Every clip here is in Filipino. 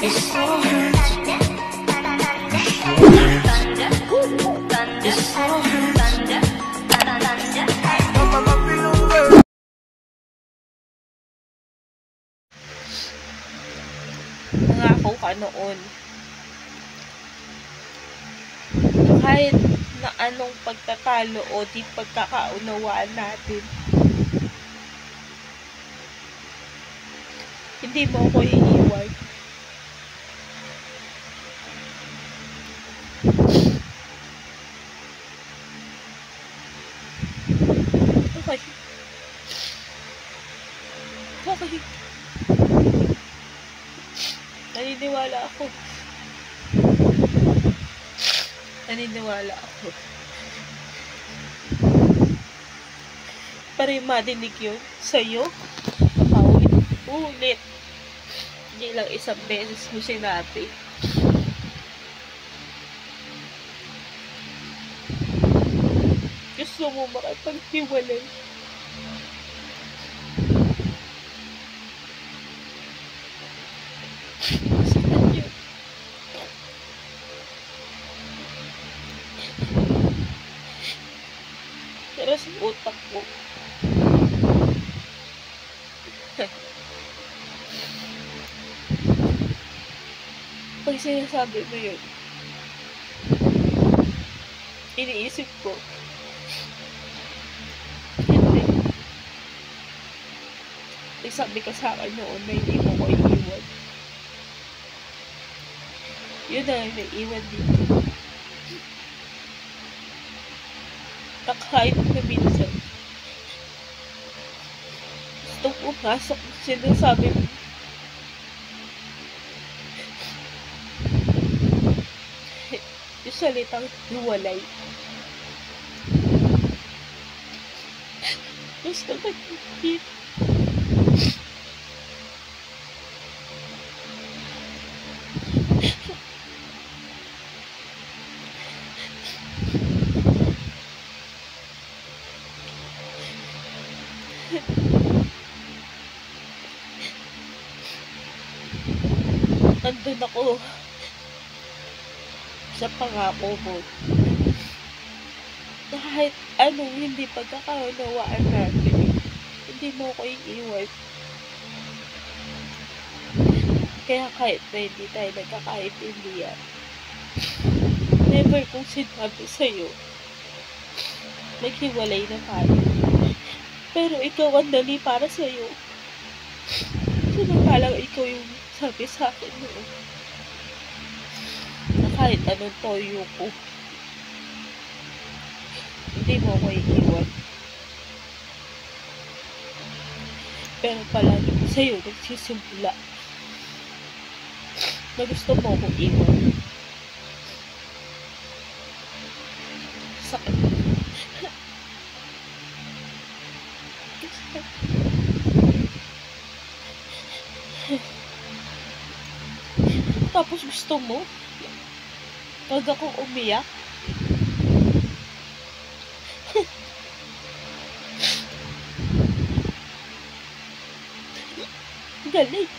It so hurts. It so hurts. Nangako ka noon. Kahit na anong pagtatalo o di pagkakaunawaan natin, hindi mo ako iiwan. Okay. Okay. Naniniwala ako. Naniniwala ako. Para madinig yun sa'yo, paulit-ulit. Hindi lang isang beses mo sinabi. Gusto mo makipaghiwalay. Sakit yun. Pero sa utak mo, pag sinasabi mo yun, iniisip ko, hindi. Sabi ka sa akin noon na hindi mo ko iiwan. Yun na yung naiiwan dito. Na kahit na minsan, gusto ko pasok sinasabi mo. Yung salitang hiwalay. Gusto ko hindi. Nandun ako sa pangako mo na kahit anong hindi pagkakaunawaan natin, hindi mo ko iiwan. Kaya kahit na hindi tayo nagkakaintindihan, never kong sinabi sa'yo naghiwalay na tayo. Pero ikaw ang dali para sa'yo. Samantalang ikaw yung sabi sa akin noon na kahit anong toyo ko, hindi mo ko iiwan. Pero palagi sa'yo nagsisimula na gusto mo ko iwan. Sakit. Tapos gusto mo wag akong umiyak. Galing.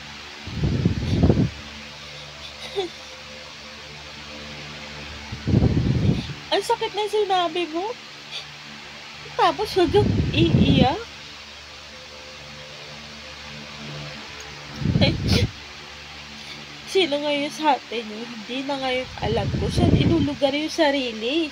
Ang sakit na sinabi mo. Tapos wag akong iiyak. Sino ngayon sa atin yung hindi na ngayon alam ko saan ilulugar yung sarili.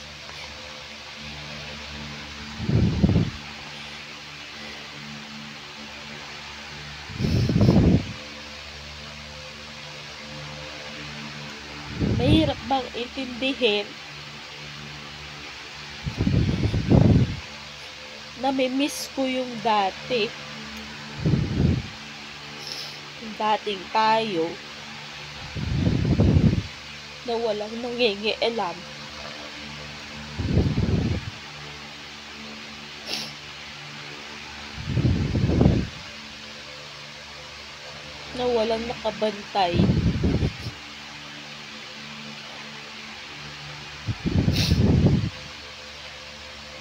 Mahirap bang intindihin na may miss ko yung dati. Yung dating tayo na walang nangingialam. Na walang nakabantay.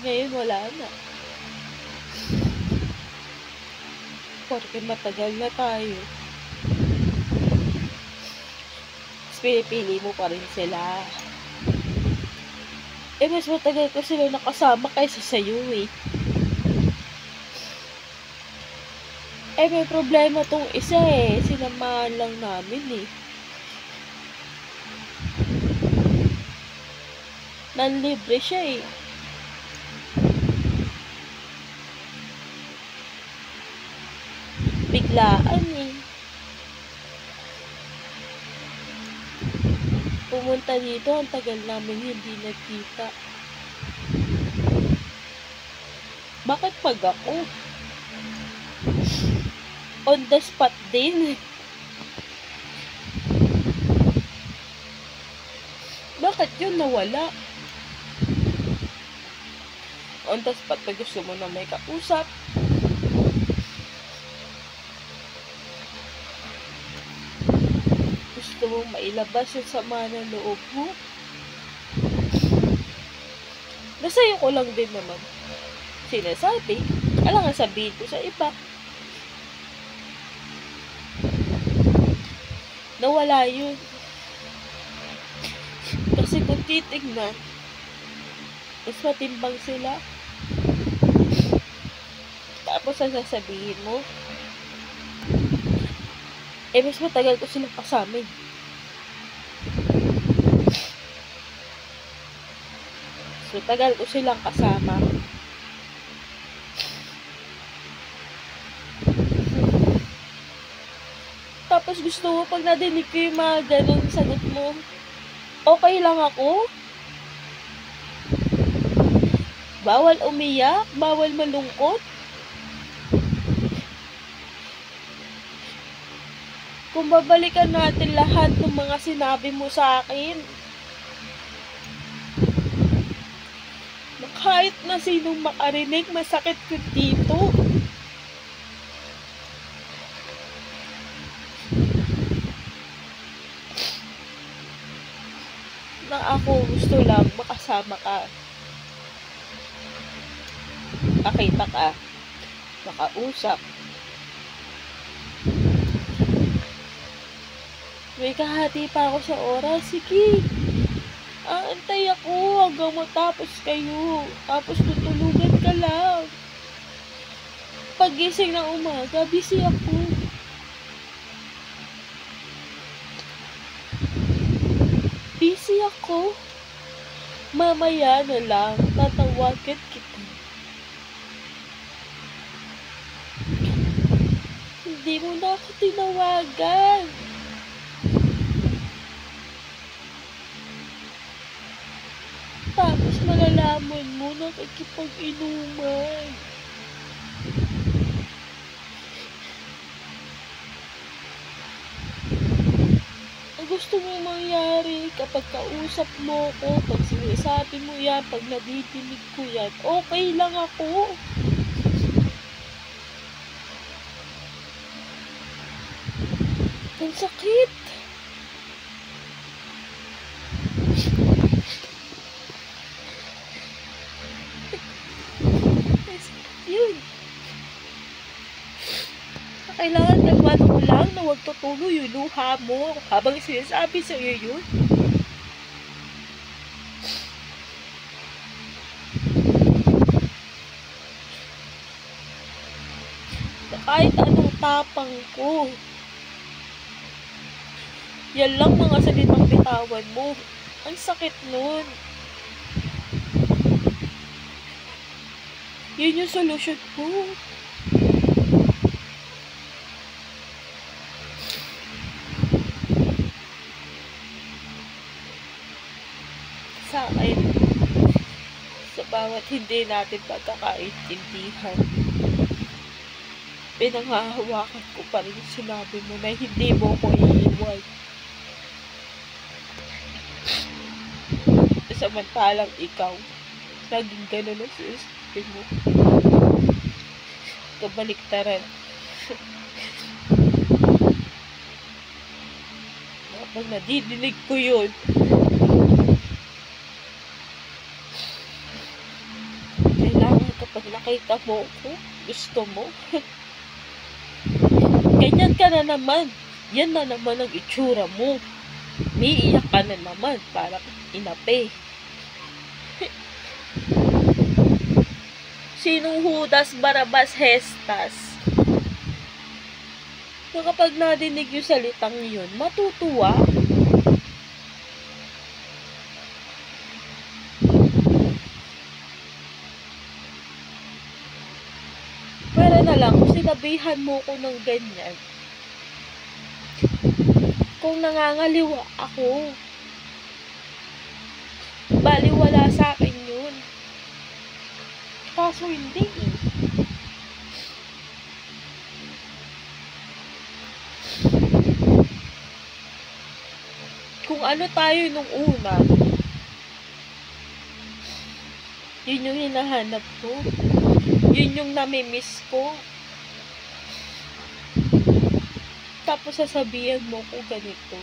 Ngayon wala na. Porque matagal na tayo. pinipili mo pa rin sila. Mas matagal ko sila nakasama kaysa sa'yo eh. May problema tong isa eh. Sinamahan lang namin eh. Nanlibre siya eh. Biglaan eh. Pumunta dito, ang tagal namin hindi nagkita. Bakit pag ako? On the spot din. Bakit yun nawala? On the spot pag gusto mo na may kausap. Gusto mong mailabas yung sama ng loob mo. Nasa'yo ko lang din naman sinasabi. Alam nga sabihin ko sa iba. Nawala yun. Kasi kung titignan, mas matimbang sila. Tapos sasabihin mo, mas matagal ko silang kasama. So, tagal ko silang kasama. Tapos gusto mo, pag nadinig ko yung mga ganun sagot mo, okay lang ako? Bawal umiyak? Bawal malungkot? Kung babalikan natin lahat ng mga sinabi mo sa akin, na kahit na sinong makarinig, masakit ko dito. Na ako gusto lang makasama ka. Makita ka. Makausap. May kahati pa ako sa oras. Sige. Aantay ako hanggang matapos kayo. Tapos tutulugan ka lang. Pagising ng umaga, busy ako. Busy ako. Mamaya na lang, tatawagan kita. Hindi mo na ako tinawagan. Tapos malalaman mo na nakikipag-inuman. Ang gusto mo mangyari kapag kausap mo ko, pag sinasabi mo yan, pag nadidinig ko yan, okay lang ako. Ang sakit. Yun. Kailangan gagawin mo lang na huwag tutuloy yung luha mo habang sinasabi sa'yo yun. Na kahit anong tapang ko, yan lang mga salitang bitawan mo. Ang sakit nun. Yun yung solusyon ko. Sa akin, sa bawat hindi natin pagkakaintindihan, pinanghahawakan ko pa rin yung sinabi mo na hindi mo ko iiwan. Samantalang ikaw, naging gano'n ang sinasabi mo. Kabaliktaran. Kapag nadidinig ko yun, kailangan kapag nakita mo ko, gusto mo, ganyan ka na naman. Yan na naman ang itsura mo. Umiiyak ka na naman, parang inape. Sinong Judas, Barabas, Hestas? So kapag nadinig yung salitang yun, matutuwa. Para na lang, kung sinabihan mo ko ng ganyan, kung nangangaliwa ako, baliwala sa akin yun. Kaso hindi eh. Kung ano tayo nung una, yun yung hinahanap ko. Yun yung namimiss ko. Tapos sasabihan mo ko ganito.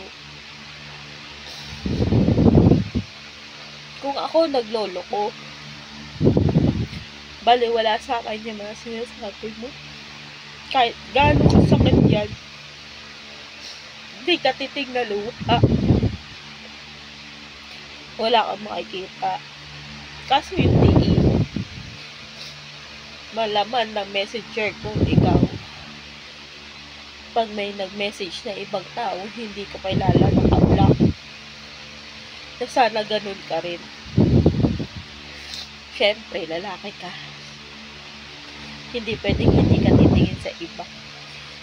Kung ako naglolo ko, baliwala sa akin yung mga sinasabi mo. Kahit gaano kasakit yan, hindi ka titig na luha. Wala kang makikita. Kaso hindi eh. Malaman ng messenger kung ikaw, pag may nag-message na ibang tao, hindi ka pa ilala naka-block. Na sana ganun ka rin. Siyempre, lalaki ka. Hindi pwedeng hindi ka titingin sa iba.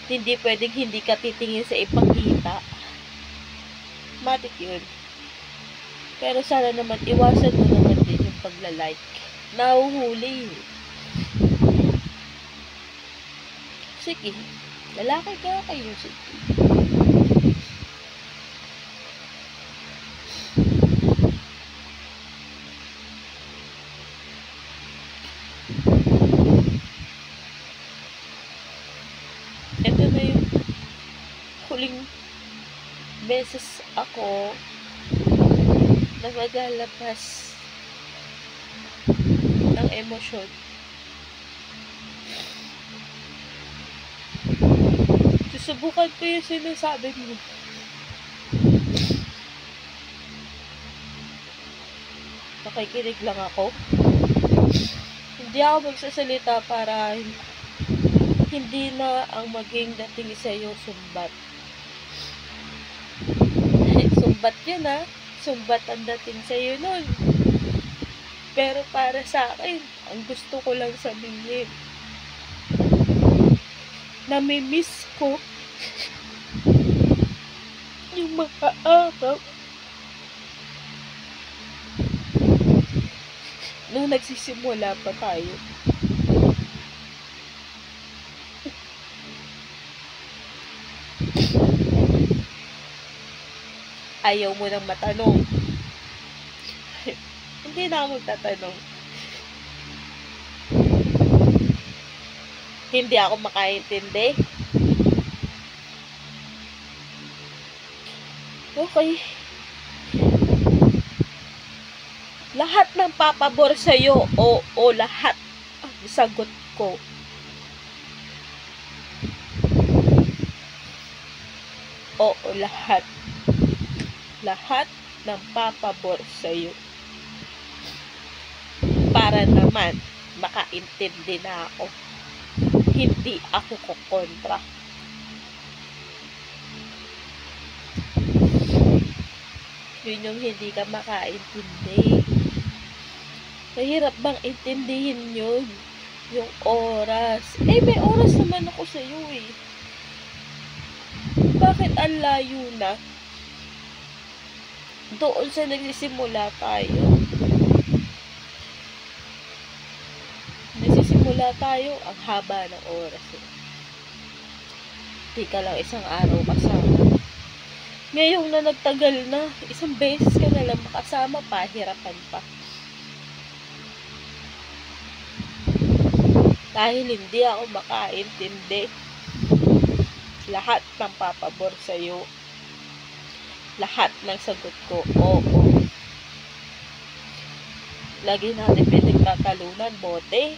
Hindi pwedeng hindi ka titingin sa ibang kita. Matik yun. Pero sana naman, iwasan mo naman din yung pagla-like. Nahuhuli. Sige. Lalaki ka kayo. Sige. Ito na yung huling beses ako na maglalabas ng emosyon. Susubukan ko yung sinasabi mo. Makikinig lang ako. Hindi ako magsasalita para hindi na ang maging dating sa'yo sumbat. Sumbat yun ha. Sumbat ang dating sa'yo nun. Pero para sa akin, ang gusto ko lang sabihin, namimiss ko yung mga araw nung nagsisimula pa tayo. Ayaw mo nang matanong. Hindi na ako magtatanong. Hindi ako makaintindi. Okay. Lahat ng papabor sa'yo o lahat ang sagot ko. Oo, lahat. Lahat ng papabor sa'yo. Para naman makaintindi na ako. Hindi ako kukontra. Yun yung hindi ka makaintindi. Mahirap bang intindihin yun? Yung oras. Eh, may oras naman ako sa'yo eh. Bakit ang layo na? Doon sa nagsisimula tayo. Nagsisimula tayo, ang haba ng oras eh. Di ka lang isang araw kasama. Ngayong na nagtagal na, isang beses ka na lang makasama, pahirapan pa. Dahil hindi ako makaintindi. Lahat ng papabor sa'yo. Lahat ng sagot ko, oo. Lagi natin pinagtatalunan, bote.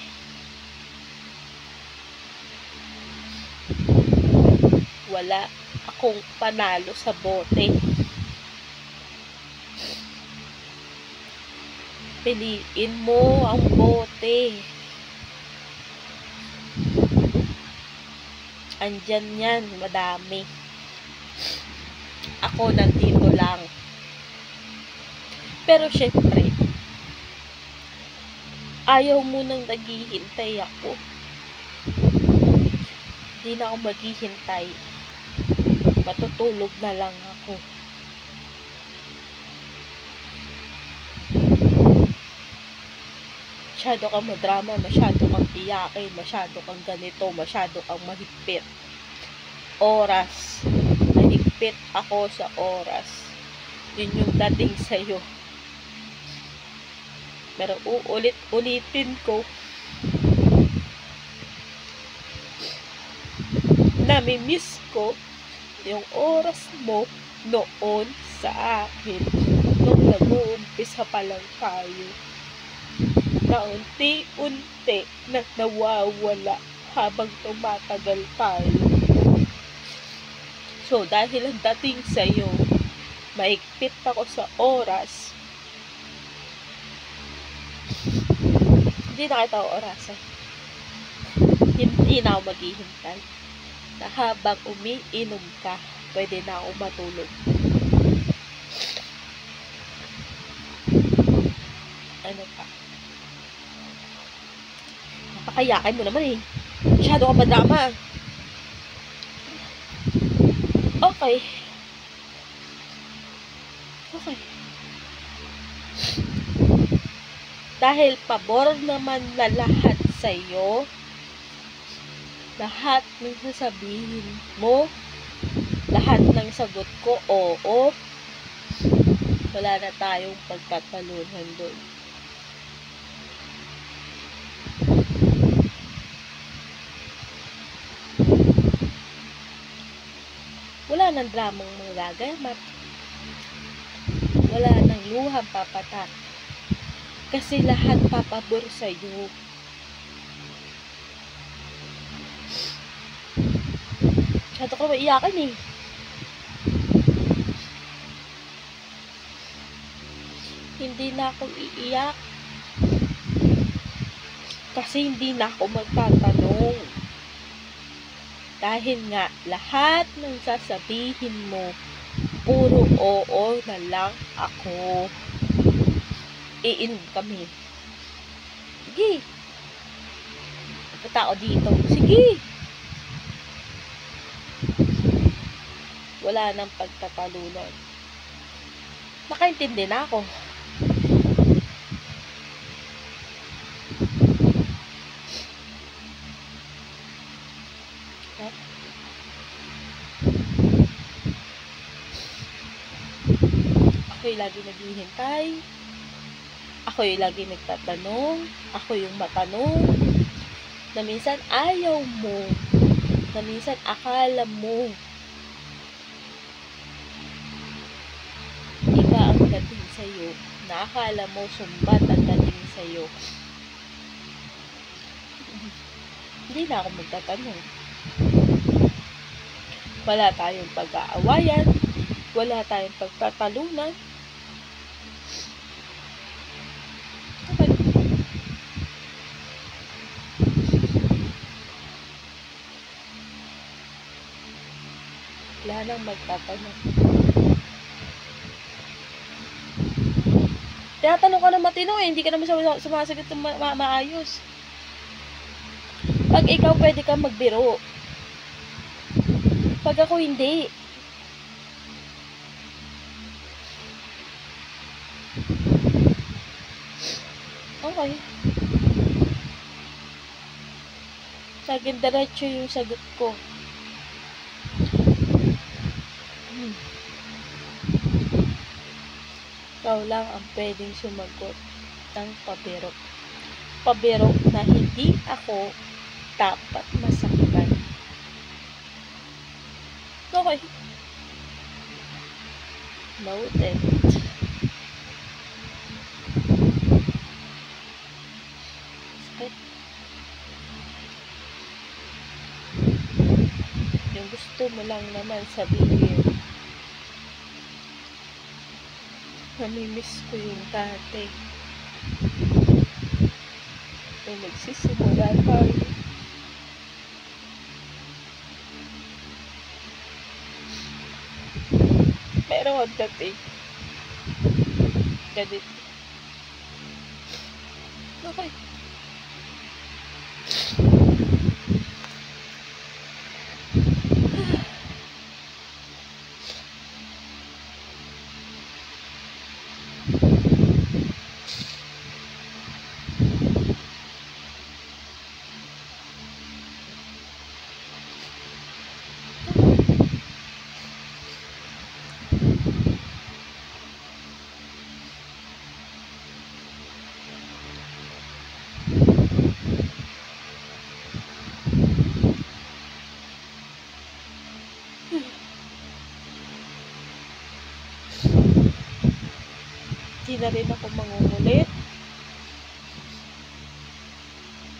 Wala akong panalo sa bote. Piliin mo ang bote. Andyan yan, madami. Ako nandito lang. Pero syempre, ayaw mo nang naghihintay ako. Hindi na ako maghihintay. Matutulog na lang ako. Masyado kang madrama, masyado kang iyakin, masyado kang ganito, masyado kang mahigpit. Oras. Mahigpit ako sa oras. Yun yung dating sa'yo. Pero uulit-ulitin ko. Namimiss ko yung oras mo noon sa akin. Nung nag-uumpisa pa lang tayo. Na unti-unti na nawawala habang tumatagal tayo. So, dahil ang dating sa'yo, maigpit ako sa oras, hindi na kita orasan. Hindi na ako maghihintay. Na habang umiinom ka, pwede na ako matulog. Ano pa? Napakayakin mo naman eh. Masyado ka madrama. Okay. Dahil pabor naman na lahat sa'yo, lahat ng sasabihin mo, lahat ng sagot ko, oo, wala na tayong pagtatalunan doon. Wala nang dramang magagamat. Wala nang luhang papatak. Kasi lahat papabor sa'yo. Masyado ka maiyakan eh. Hindi na ako iiyak. Kasi hindi na ako magtatanong. Dahil nga, lahat ng sasabihin mo, puro oo na lang ako. Iinom kami. Sige. Punta ako dito. Sige. Wala nang pagtatalunan. Nakaintindi na ako. Ako'y lagi naghihintay. Ako'y lagi nagtatanong. Ako yung matanong. Na minsan ayaw mo. Na minsan akala mo. Iba ang dating sa'yo. Na akala mo sumbat ang dating sa'yo. Hindi na ako magtatanong. Wala tayong pag-aawayan. Wala tayong pagtatalunan. Okay. Wala nang magtatanong. Tinatanong ka na matino eh. Hindi ka naman sumasagot ng maayos. Pag ikaw pwede kang magbiro. Pag ako hindi. Okay. Saging diretso yung sagot ko. Ikaw lang ang pwedeng sumagot ng pabirok. Pabirok na hindi ako dapat masaktan. Okay. Noted. Sakit. Yung gusto mo lang naman sabihin. Namimiss ko yung dati. May magsisimula tayo. Pero on that day, ganito. Okay. Di na rin ako mangungulit.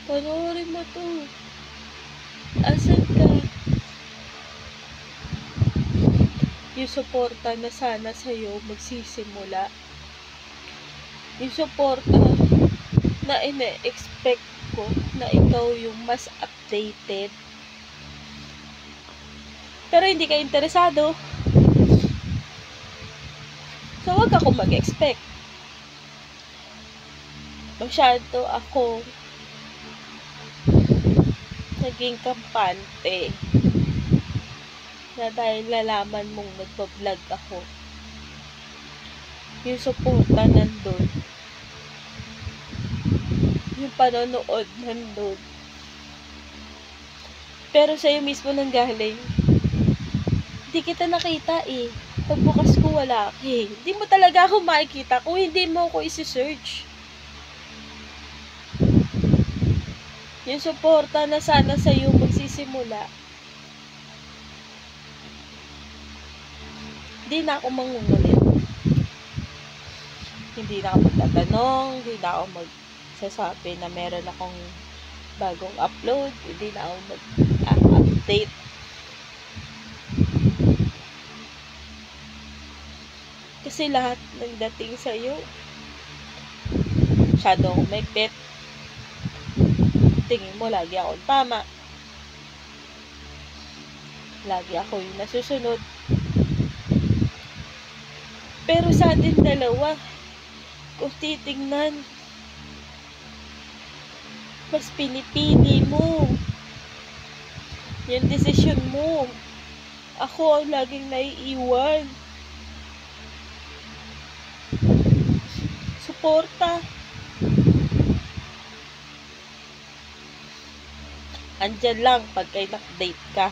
Panoorin mo to. Asan ka? Yung suporta na sana sa'yo magsisimula. Yung suporta na ina-expect ko na ikaw yung mas updated. Pero hindi ka interesado. So, wag ako mag-expect. Masyado ako naging kampante na dahil nalaman mong nagpa-vlog ako. Yung suporta nandun. Yung panonood nandun. Pero sa'yo mismo nang galing. Hindi kita nakita eh. Pagbukas ko wala ka eh. Hindi mo talaga ako makikita kung hindi mo ako isi-search. Yung suporta na sana sa'yo magsisimula. Hindi na ako mangungulit. Hindi na ako magtatanong. Hindi na ako magsasabi na meron akong bagong upload. Hindi na ako mag-update. Kasi lahat ng dating sa'yo, masyado akong may pet. Tingin mo, lagi akong tama. Lagi ako yung nasusunod. Pero sa atin dalawa, kung titingnan, mas pinipili mo. Yung desisyon mo. Ako ang laging naiiwan. Suporta. Andyan lang pag kayo na-update ka.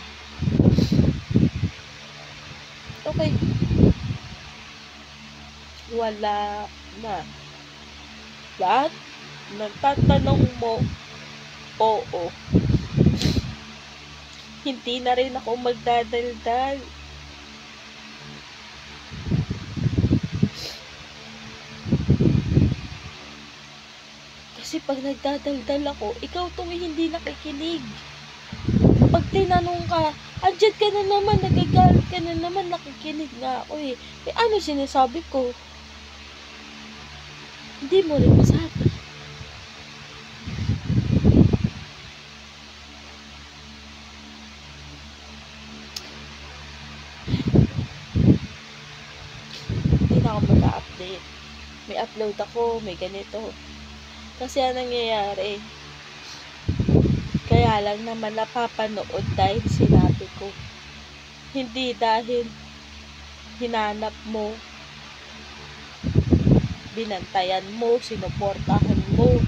Okay. Wala na. Lahat ng tatanong mo, oo. Hindi na rin ako magdadaldal. Kasi pag nagdadaldal ako, ikaw tong hindi nakikinig. Pag tinanong ka, andyan ka na naman, nagagalit ka na naman, nakikinig nga ako eh. Eh ano sinasabi ko? Hindi mo rin masabi. Hindi na ako mag-update. May upload ako, may ganito. Kasi ang nangyayari, kaya lang naman napapanood dahil sinabi ko. Hindi dahil hinanap mo, binantayan mo, sinuportahan mo,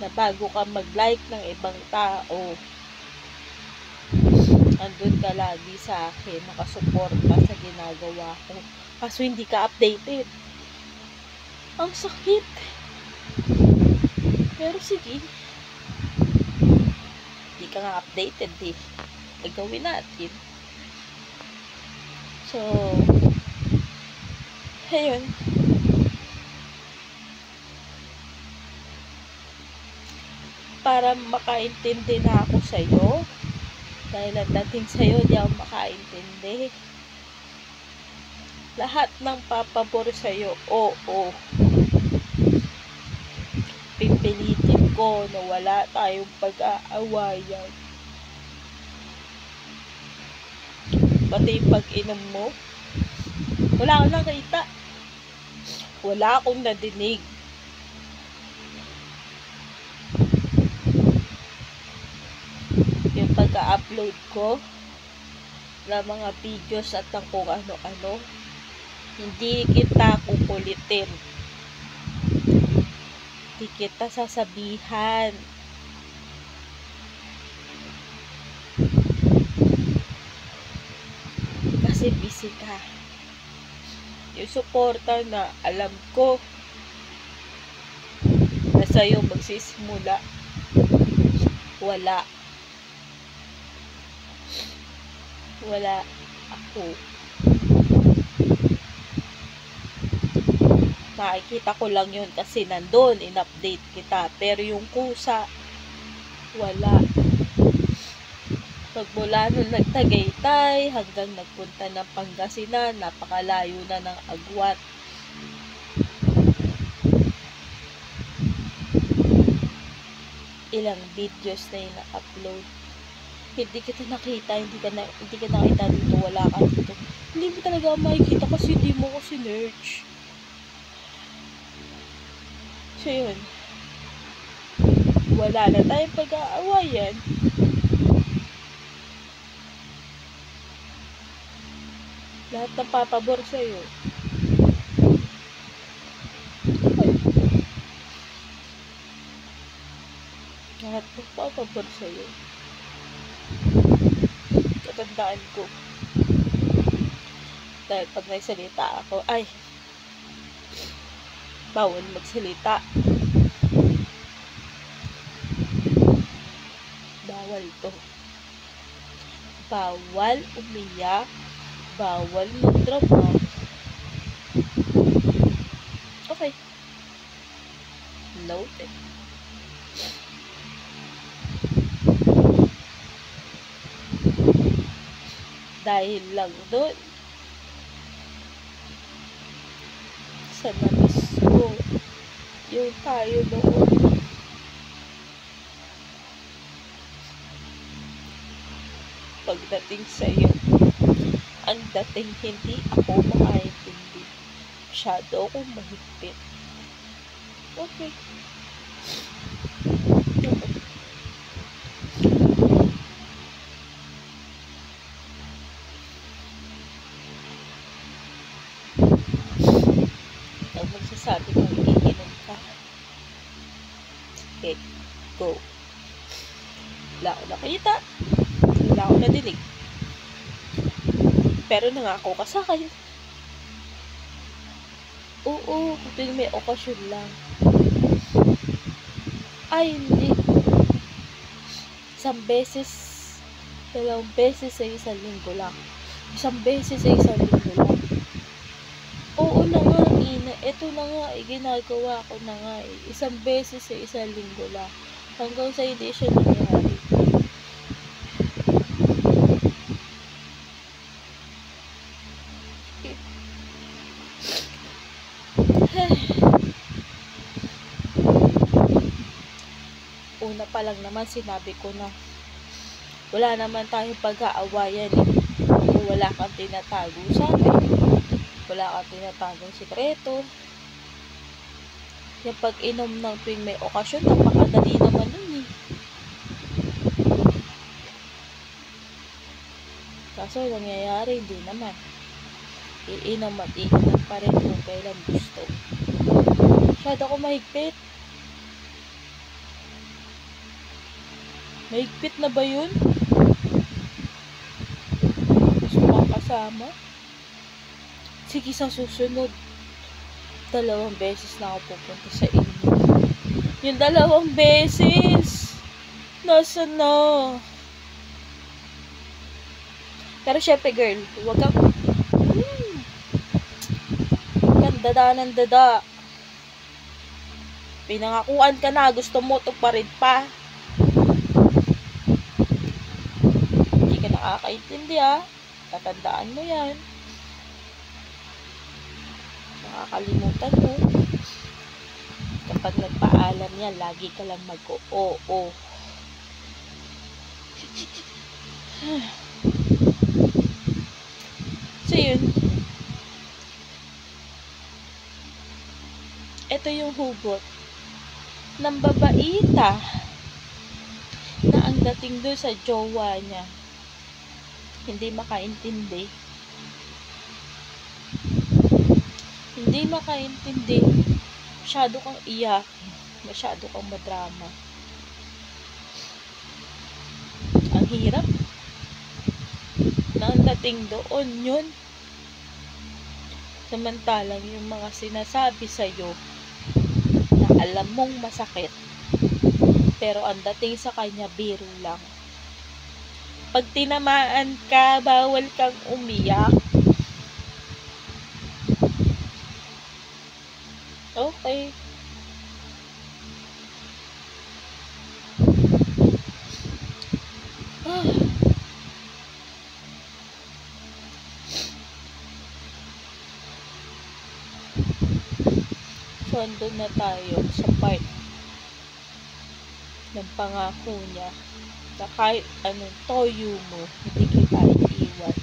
na bago ka mag-like ng ibang tao, andun ka lagi sa akin, nakasuporta sa ginagawa ko. Kaso hindi ka updated. Ang sakit. Pero sige, hindi ka nga updated eh. Gagawin natin. So, ayun. Para makaintindi na ako sa'yo. Dahil ang dating sa'yo, di ako makaintindi. Lahat ng papabor sa'yo, oo. pipilitin ko na wala tayong pag-aawayan. Pati yung pag-inom mo, wala akong nakita. Wala akong nadinig. Yung pagka-upload ko ng mga videos at ng kung ano-ano, hindi kita kukulitin. Hindi kita sasabihan. Kasi busy ka. Yung suporta na alam ko na sa'yo magsisimula, wala. Wala ako. Makikita ko lang yun kasi nandun, in-update kita. Pero yung kusa, wala. Pagmula nung nagtagaytay hanggang nagpunta ng Pangasinan, napakalayo na ng agwat. Ilang videos na yung na-upload. Hindi kita nakita, hindi ka nakita dito, wala ka dito. Hindi mo talaga makikita kasi hindi mo ko sinerch. So yun, wala na tayong pag-aawayan. Lahat ng papabor sa'yo. Lahat ng papabor sa'yo. Katandaan ko. Dahil pag nagsalita ako, ay, bawal magsalita. Bawal to. Bawal umiyak. Bawal magdrama. Okay. Noted. Dahil lang doon sa namiss ko yung tayo noon. Pagdating sa'yo, ang dating hindi ako makaintindi. Masyado akong mahigpit. Okay. Ang magsasabi kong iinom ka. Okay, go. Wala ako nakita. Wala ako nadinig. Pero nangako ka sa akin. Oo, kapag may okasyon lang. Ay, hindi. Isang beses, dalawang beses sa isang linggo lang. Isang beses sa isang linggo lang. Oo na nga, Ina. Ito na nga, ginagawa ko na nga. Isang beses sa isang linggo lang. Hanggang sa hindi siya nangyari. Una pa lang naman sinabi ko na wala naman tayong pag-aawayan eh. Wala kang tinatago sa akin. Wala kang tinatagong sikreto. Yung pag-inom ng tuwing may okasyon, napakadali naman nun eh. Kaso nangyayari, hindi naman. Iinom at iinom pa rin kung kailan gusto. Masyado ako mahigpit. Mahigpit na ba yun? Gusto kang kasama? Sige, sa susunod, 2 beses na ako pupunta sa inyo. Yung 2 beses, nasa na? Pero syempre girl, huwag kang dada ng dada. Pinangakuan ka na, gusto mo tuparin pa. Hindi ka nakakaintindi ha. Tatandaan mo yan. Nakakalimutan mo. Kapag nagpaalam yan, lagi ka lang mag-oo. So yun, ito yung hugot ng babaita na ang dating doon sa jowa niya, hindi makaintindi. Hindi makaintindi. Masyado kang iyakin. Masyado kang madrama. Ang hirap na ang dating doon yun. Samantalang yung mga sinasabi sa'yo na alam mong masakit, pero ang dating sa kanya biro lang. Pag tinamaan ka, bawal kang umiyak. Okay. So, andun na tayo sa part ng pangako niya na kahit anong toyo mo, hindi kita iiwan.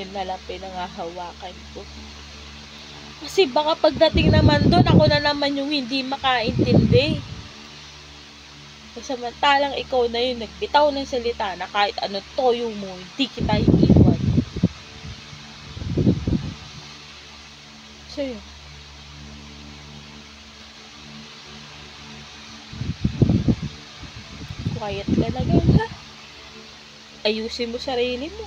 Yun na lang pinangahawakan ko. Kasi baka pagdating naman doon, ako na naman yung hindi makaintindi. Samantalang ikaw na yung nagbitaw ng salita na kahit anong toyo mo, hindi kita iiwan. So yun. Quiet ka na gan, ha? Ayusin mo sarili mo.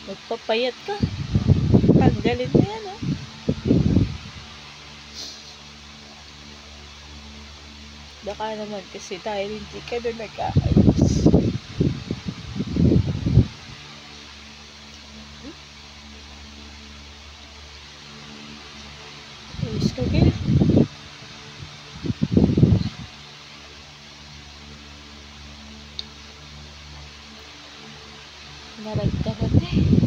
Magpapayat ka. Tanggalin mo yan, ha? Baka naman kasi dahil hindi ka na nag-aayos. Ayos ka, girl. Naragdagan eh.